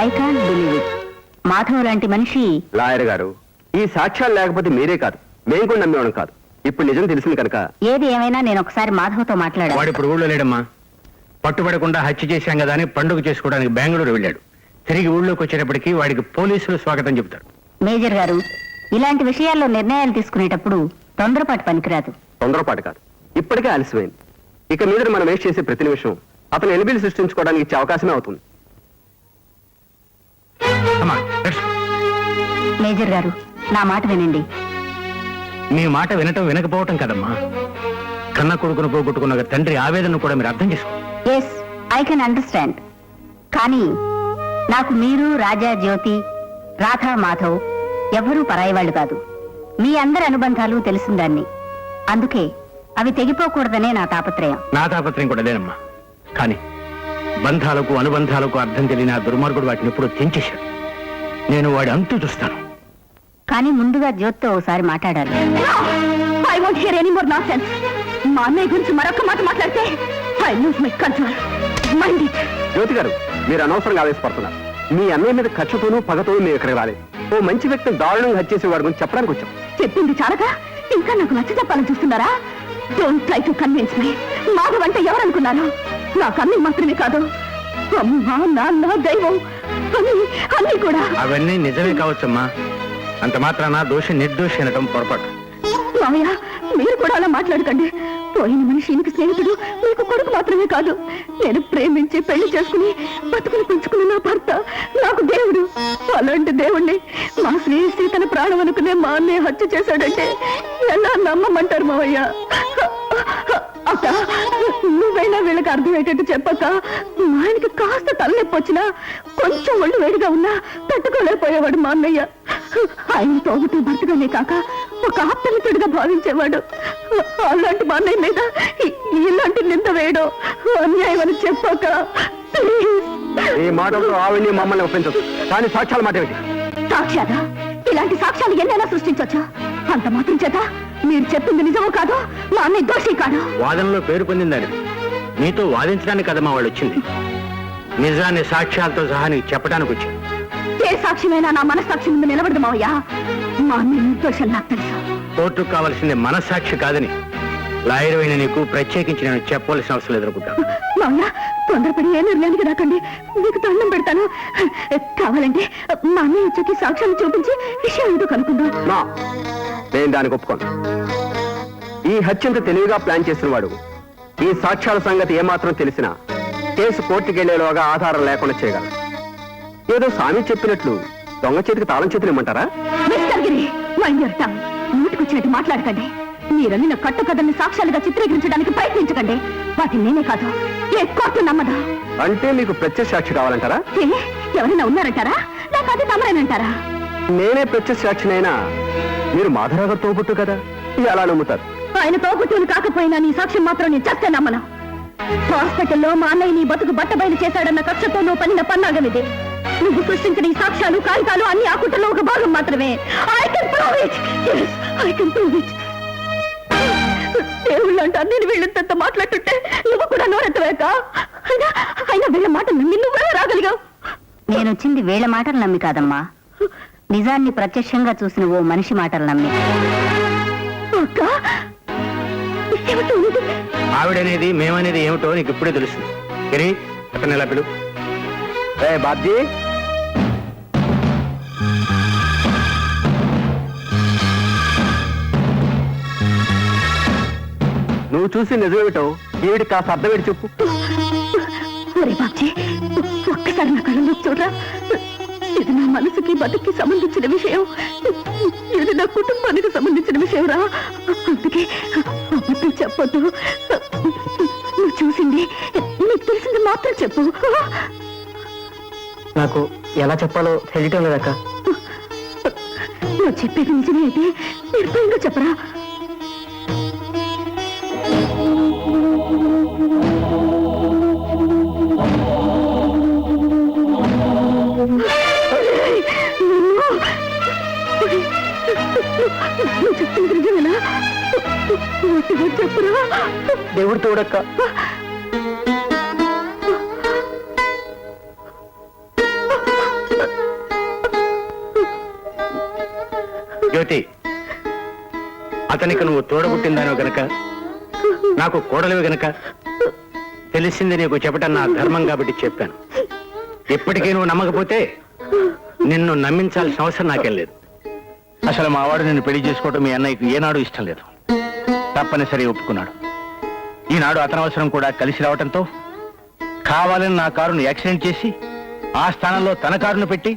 I can't believe it. Madhav లాంటి మనిషి. Lawyer గారు, ఈ సాక్ష్యాలు లేకపోతే మీరే కాదు, మేము కూడా నమ్మేవాళ్ళం కాదు. ఇప్పుడు నిజం తెలిసింది కనుక. ఏది ఏమైనా నేను ఒకసారి మాధవ్తో మాట్లాడాను. వాడు ఇప్పుడు ఊళ్ళో లేడమ్మా. పట్టుబడకుండా హత్య చేశాం కదా అని పండుగ చేసుకోవడానికి బెంగళూరు వెళ్ళాడు. తిరిగి ఊళ్ళోకి వచ్చేటప్పటికి వాడికి పోలీసులు స్వాగతం చెబుతారు. మేజర్ గారు, ఇలాంటి విషయాల్లో నిర్ణయాలు తీసుకునేటప్పుడు తొందరపాటు పనికిరాదు. తొందరపాటు కాదు, ఇప్పటికే ఆలస్యమైంది. ఇక మీద మనం వేస్ట్ చేసే ప్రతి నిమిషం అతను ఎలిబిలు సృష్టించుకోవడానికి ఇచ్చే అవకాశమే అవుతుంది. మేజర్ గారు, నా మాట వినండి. మీ మాట వినటం వినకపోవటం కదమ్మా, కన్న కొడుకును పోగొట్టుకున్న తండ్రి ఆవేదనను కూడా మీరు అర్థం చేసుకో. Yes, I can understand. కానీ నాకు మీరు, రాజా, జ్యోతి, రాధా, మాధవ్ ఎవరూ పరాయి వాళ్ళు కాదు. మీ అందరి అనుబంధాలు తెలిసిందాన్ని. అందుకే అవి తెగిపోకూడదనే నా తాపత్రయం. నా తాపత్రయం కూడా లేనమ్మా. కానీ బంధాలకు అనుబంధాలకు అర్థం తెలియని ఆ దుర్మార్గుడు వాటిని ఎప్పుడూ తెంచేశాడు. నేను వాడి అంతు చూస్తాను. కానీ ముందుగా జ్యోతితో ఒకసారి మాట్లాడాలి. I want hear any more nonsense. మా అన్నయ్య గురించి మరొక మాట మాట్లాడితే I lose my control. Mind it. Jyoti garu, మీరు అనవసరంగా ఆవేశపడుతున్నారు. మీ అన్నయ్య మీద ఖర్చుతోనూ పగతోనూ మేము ఇక్కడికి రాలేదు. ఓ మంచి వ్యక్తిని దారుణంగా హత్య చేసే వాడి గురించి చెప్పడానికి వచ్చాం. చెప్పింది చాలగా ఇంకా నాకు నచ్చ చెప్పాలని చూస్తున్నారా? Don't try to convince me. Madhav అంటే ఎవరనుకున్నారు? నా కన్ను మాత్రమే కాదు, అమ్మా, నాన్న, దైవం అన్నీ కూడా. అవన్నీ నిజమే కావచ్చమ్మా. అంత మాత్రాన దోషి నిర్దోషి అనటం పొరపాటు. మామయ్య, మీరు కూడా అలా మాట్లాడకండి. పోయిన మనిషి ఈయనకి స్నేహితుడు, మీకు కొడుకు మాత్రమే కాదు. నేను ప్రేమించి పెళ్లి చేసుకుని బతుకుని పెంచుకుని నా భర్త నాకు దేవుడు. అలాంటి దేవుణ్ణి మా శ్రీశ్రీ తన ప్రాణం అనుకునే మా అన్నయ్య హత్య చేశాడంటే ఎలా నమ్మమంటారు మావయ్య? అక్క, నువ్వైనా వీళ్ళకి అర్థమయ్యేటట్టు చెప్పక. మా ఆయనకి కాస్త తలనొప్పి వచ్చినా, కొంచెం ఒళ్ళు వేడిగా ఉన్నా తట్టుకోలేకపోయేవాడు మా అన్నయ్య. ఆయన తోగుతూ భర్తగానే కాక ఒక ఆప్తమిత్రుడిగా భావించేవాడు. అలాంటి మా అన్నయ్య మీద ఇలాంటి నింద వేయడం అన్యాయం అని చెప్పాక. ఈ మాటలతో ఆవిడ్ని మమ్మల్ని ఒప్పించదు. కానీ సాక్ష్యాల మాట ఏమిటి? సాక్ష్యాలా? ఇలాంటి సాక్ష్యాలు ఎన్నైనా సృష్టించొచ్చా? అంత మాత్రం చేత మీరు చెప్పింది నిజమో కాదు, మా అన్నయ్య దోషి కాదు. వాదనలో పేరు పొందిందని నీతో వాదించడానికి కదమ్మా వాళ్ళు వచ్చింది. నిజాన్ని సాక్ష్యాలతో సహా నీకు చెప్పడానికి వచ్చింది. ఏ సాక్ష్యమైనా నా మనస్సాక్షి ముందు నిలబడదు మావయ్య. మా అన్నయ్య నిర్దోషం నాకు తెలుసు. కోర్టుకు కావాల్సింది మనస్సాక్షి కాదని లాయర్ అయిన నీకు ప్రత్యేకించి నేను చెప్పవలసిన అవసరం ఎదుర్కొంటా. మావయ్య, తొందరపడి ఏ నిర్ణయానికి రాకండి. మీకు దండం పెడతాను. కావాలంటే మా అన్నయ్య వచ్చి సాక్ష్యాలు చూపించి విషయం ఏదో కనుక్కుందాం. నేను దానికి ఒప్పుకోను. ఈ హత్యంత తెలివిగా ప్లాన్ చేసిన వాడు ఈ సాక్ష్యాల సంగతి ఏమాత్రం తెలిసినా కేసు కోర్టుకెళ్లేలోగా ఆధారం లేకుండా చేయగలరు. ఏదో స్వామి చెప్పినట్లు దొంగ చేతికి తాళం చేతులు ఇమ్మంటారా? Mister Giri, mind your tongue. నోటికొచ్చినట్టు మాట్లాడకండి. మీరని నా కట్టుకథల్ని సాక్ష్యాలుగా చిత్రీకరించడానికి ప్రయత్నించకండి. వాటిని నేనే కాదు, ఏ కోర్టు నమ్మదు. అంటే మీకు ప్రత్యక్ష సాక్షి కావాలంటారా? ఎవరైనా ఉన్నారంటారా, లేక అది తమరేనంటారా? నేనే ప్రత్యక్ష సాక్షినైనా మీరు మాధవరావు తోబుట్టు కదా, ఎలా నమ్ముతారు? ఆయన తోబుట్టుని కాకపోయినా నీ సాక్ష్యం మాత్రం నేను చేస్తే నమ్మను. హాస్పిటల్లో మా అన్నయ్య నీ బతుకు బట్టబయలు చేశాడన్న కక్షతో నువ్వు పనిన పన్నాగం ఇది. నువ్వు సృష్టించిన ఈ సాక్ష్యాలు, కాగితాలు అన్ని ఆ కుట్రలో ఒక భాగం మాత్రమే. I can prove it. Yes, I can prove it. దేవుళ్ళు అంట నేను వీళ్ళంత మాట్లాడుతుంటే నువ్వు కూడా నోరెత్తవేక. అయినా వీళ్ళ మాటలు నమ్మి నువ్వే రాగలిగావు. నేనొచ్చింది వీళ్ళ మాటలు నమ్మి కాదమ్మా, నిజాన్ని ప్రత్యక్షంగా చూసిన ఓ మనిషి మాటలు నమ్మి. ఆవిడనేది మేమనేది ఏమిటో నీకు ఇప్పుడే తెలుస్తుంది. గిరి, అతను ఎలా పిలు. బాబ్జీ, నువ్వు చూసి నిజమేమిటో ఈవిడికి కాస్త అర్థమేటి చెప్పు. బాబ్జీ, ఒక్కసారి నా కళ్ళలో చూడరా. ఇది నా మనసుకి బతుకి సంబంధించిన విషయం. ఇది నా కుటుంబానికి సంబంధించిన విషయం రా. అందుకే అబద్ధం చెప్పొద్దు. నువ్వు చూసింది, నీకు తెలిసింది మాత్రం చెప్పు. నాకు ఎలా చెప్పాలో తెలియటం లేదక్క. నువ్వు చెప్పేది నిజమే అయితే నిర్భయంగా చెప్పరా. నువ్వు చెప్పింది నిజమేనా? చెప్పరా. దేవుడు తోడక్క. జ్యోతి, అతనికి నువ్వు తోడబుట్టిందానో గనక, నాకు కోడలివి గనక తెలిసింది నీకు చెప్పటం నా ధర్మం కాబట్టి చెప్పాను. ఇప్పటికీ నువ్వు నమ్మకపోతే నిన్ను నమ్మించాల్సిన అవసరం నాకేం లేదు. అసలు మా వాడు నిన్ను పెళ్లి చేసుకోవటం మీ అన్నయ్యకు ఏనాడు ఇష్టం లేదు. తప్పనిసరి ఒప్పుకున్నాడు. ఈనాడు అతని అవసరం కూడా కలిసి రావటంతో కావాలని నా కారును యాక్సిడెంట్ చేసి ఆ స్థానంలో తన కారును పెట్టి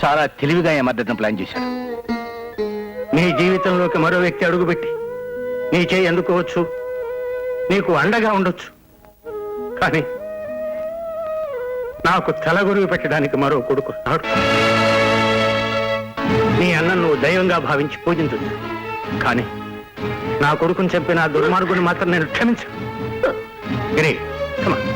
చాలా తెలివిగా ఈ మద్దతును ప్లాన్ చేశాడు. నీ జీవితంలోకి మరో వ్యక్తి అడుగుపెట్టి నీ చేయి అందుకోవచ్చు, నీకు అండగా ఉండొచ్చు. కానీ నాకు తలగొరుగు పెట్టడానికి మరో కొడుకు నాడు. నీ అన్న నువ్వు దైవంగా భావించి పూజించవచ్చు, కానీ నా కొడుకుని చెప్పిన ఆ దుర్మార్గుని మాత్రం నేను క్షమించను. గిరి, come on.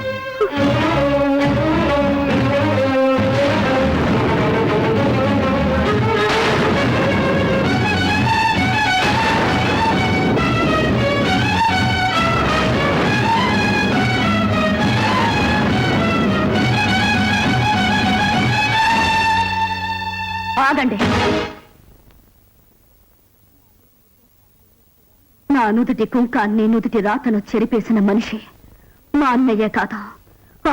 ఆగండి. నా నుదుటి కుంకాన్ని, నుదుటి రాతను చెరిపేసిన మనిషి మా అన్నయ్యే కాదు,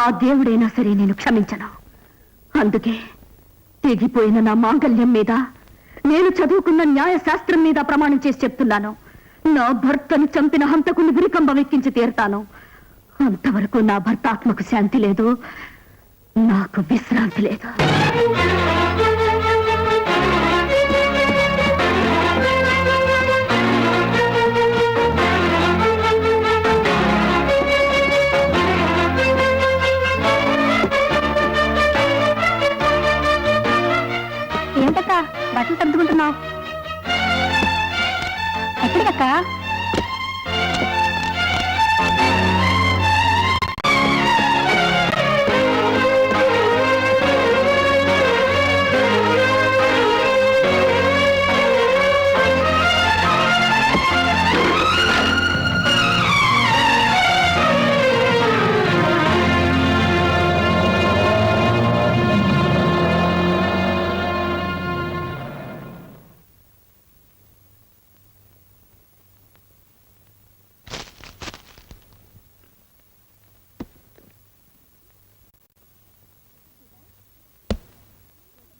ఆ దేవుడైనా సరే నేను క్షమించను. అందుకే తెగిపోయిన నా మాంగల్యం మీద, నేను చదువుకున్న న్యాయశాస్త్రం మీద ప్రమాణం చేసి చెప్తున్నాను. నా భర్తను చంపిన హంతకుని ఉరికంబం ఎక్కించి తీరుతాను. అంతవరకు నా భర్త ఆత్మకు శాంతి లేదు, నాకు విశ్రాంతి లేదు. ఏంటక్క బట్టలు సర్దుకుంటున్నావు? ఎక్కడికక్క?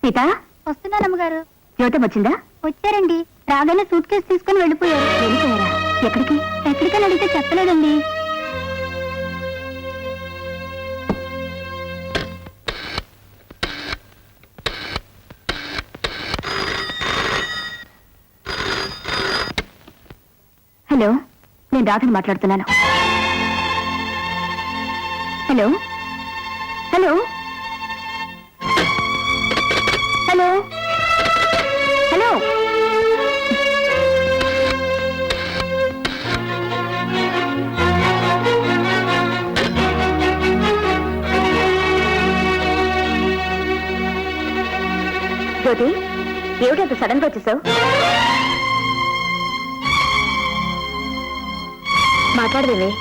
సీత, వస్తున్నానమ్మగారు. జ్యోతం వచ్చిందా? వచ్చారండి. రాగానే సూట్ కేసు తీసుకుని వెళ్ళిపోయారు. వెళ్ళిపోయారా? ఎక్కడికి? ఎక్కడికని అడిగితే చెప్పలేదండి. హలో, నేను రాధని మాట్లాడుతున్నాను. హలో హలో హలో హలో జ్యోతి, ఏమిటి అంత సడన్ గా వచ్చేసావు? మాట్లాడదేవి,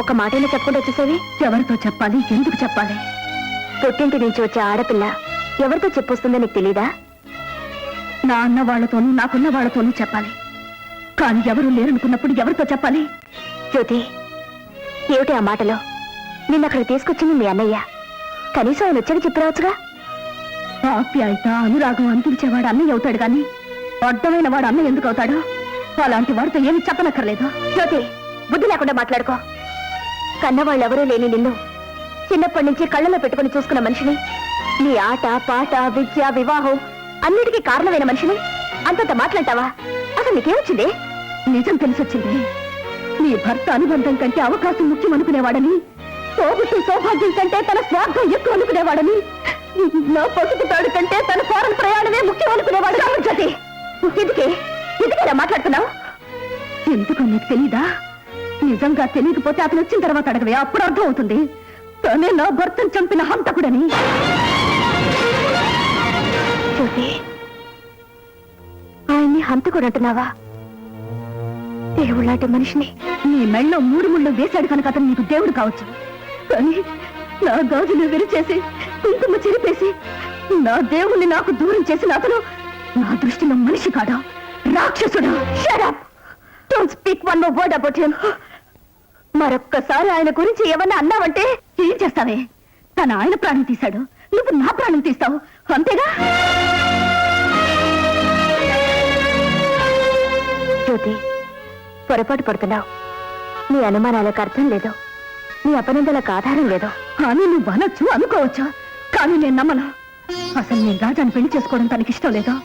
ఒక మాటైనా చెప్పకుండా వచ్చేసేవి. ఎవరితో చెప్పాలి, ఎందుకు చెప్పాలి? పుట్టింటి నుంచి వచ్చే ఆడపిల్ల ఎవరితో చెప్పొస్తుందో నీకు తెలీదా? నా అన్న వాళ్లతోనూ, నాకున్న వాళ్లతోనూ చెప్పాలి. కానీ ఎవరు లేరనుకున్నప్పుడు ఎవరితో చెప్పాలి? జ్యోతి, ఏమిటి ఆ మాటలో? నిన్న అక్కడ తీసుకొచ్చింది మీ అన్నయ్య. కనీసం ఆయన వచ్చాక చెప్పిరావచ్చుగా. ఆప్యాయత, అనురాగం అనిపించేవాడు అన్నయ్య అవుతాడు గాని అడ్డమైన వాడు అన్నయ్య ఎందుకు అవుతాడు? అలాంటి వాడితో ఏమి చెప్పనక్కర్లేదు. జ్యోతి, బుద్ధి లేకుండా మాట్లాడుకో. కన్నవాళ్ళు ఎవరూ లేని నిన్ను చిన్నప్పటి నుంచి కళ్ళలో పెట్టుకుని చూసుకున్న మనిషిని, నీ ఆట పాట విద్య వివాహం అన్నిటికీ కారణమైన మనిషిని అంతంత మాట్లాంటావా? అసలు నీకేమొచ్చింది? నిజం తెలిసొచ్చింది. నీ భర్త అనుబంధం కంటే అవకాశం ముఖ్యం అనుకునేవాడని, తోబుట్టు సౌభాగ్యం కంటే తన స్వార్థం ఎక్కువ అనుకునేవాడని, నా పసుపు తాడు కంటే తన ఫారెన్ ప్రయాణమే ముఖ్యం అనుకునేవాడు. జ్యోతి, ఎందుకే ఎందుకేలా మాట్లాడుతున్నావు? ఎందుకో నీకు తెలీదా? నిజంగా తెలియకపోతే అతను వచ్చిన తర్వాత అడగవే, అప్పుడు అర్థం అవుతుంది. తనే నా భర్తను చంపిన హంతకుడని. జ్యోతి, ఆయన్ని హంతకుడు అంటున్నావా? దేవుళ్ళాంటి మనిషిని నీ మెళ్ళో 3 ముళ్ళు వేశాడు కనుక అతను నీకు దేవుడు కావచ్చు. కానీ నా గాజులు విరిచేసి, కుంకుమ చెరిపేసి, నా దేవుణ్ణి నాకు దూరం చేసిన అతను నా దృష్టిలో మనిషి కాడా? రాక్షసుడు. Shut up. Don't speak one more word about him. మరొక్కసారి ఆయన గురించి ఏమన్నా అన్నావంటే ఏం చేస్తావే? తన ఆయన ప్రాణం తీశాడు, నువ్వు నా ప్రాణం తీస్తావు, అంతేగా? జ్యోతి, పొరపాటు పడుతున్నావు. నీ అనుమానాలకు అర్థం లేదు, నీ అపనందలకు ఆధారం లేదు. కానీ నువ్వు అనొచ్చు, అనుకోవచ్చు, కానీ నేను నమ్మను. అసలు నేను రాజాని పెళ్లి చేసుకోవడం తనకిష్టం లేదు.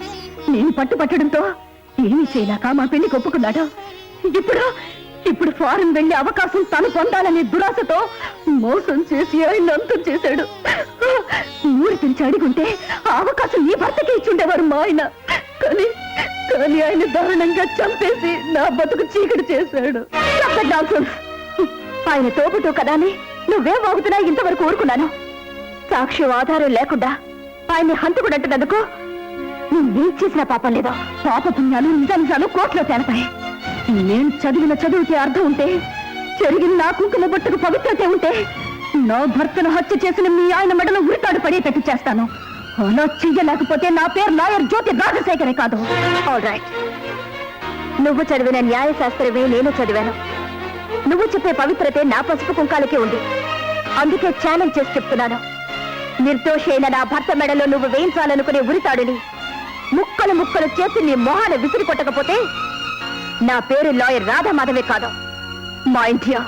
నేను పట్టుపట్టడంతో ఏమీ చేయలేక మా పెళ్లికి ఒప్పుకున్నాడు. ఇప్పుడు ఫారెన్ వెళ్లే అవకాశం తను పొందాలనే దురాశతో మోసం చేసి ఆయన అంతం చేశాడు. ఊరి పిలిచి అడిగుంటే ఆ అవకాశం నీ భర్తకి ఇచ్చుండేవారు మా ఆయన. కానీ ఆయన దారుణంగా చంపేసి నా బతుకు చీకటి చేశాడు. ఆయన తోపుతూ కదా అని నువ్వే వాగుతున్నా ఇంతవరకు ఊరుకున్నాను. సాక్షి ఆధారం లేకుండా ఆయన్ని హంతకుడు అంటున్నందుకు నువ్వేం చేసిన పాపం లేదో. పాప పుణ్యాలు నిజానిజాలు కోర్టులో తేలతాయి. నేను చదివిన చదువుకి అర్థం ఉంటే, జరిగిన నా కుంకుమ బొట్టుకు పవిత్రత ఉంటే, నా భర్తను హత్య చేసిన మీ ఆయన మెడలో ఉరితాడు పడేటట్టు చేస్తాను. అలా చెయ్యలేకపోతే నా పేరు లాయర్ జ్యోతి రాజశేఖరే కాదు. ఆల్ రైట్, నువ్వు చదివిన న్యాయశాస్త్రమే నేను చదివాను. నువ్వు చెప్పే పవిత్రతే నా పసుపు కుంకాలకే ఉంది. అందుకే ఛాలెంజ్ చేసి చెప్తున్నాను, నిర్దోషి అయిన నా భర్త మెడలో నువ్వు వేయించాలనుకునే ఉరితాడుని ముక్కలు ముక్కలు చేసి నీ మొహాన విసిరి కొట్టకపోతే నా పేరు లాయర్ రాధామాధవే కాదు, మా ఇండియా.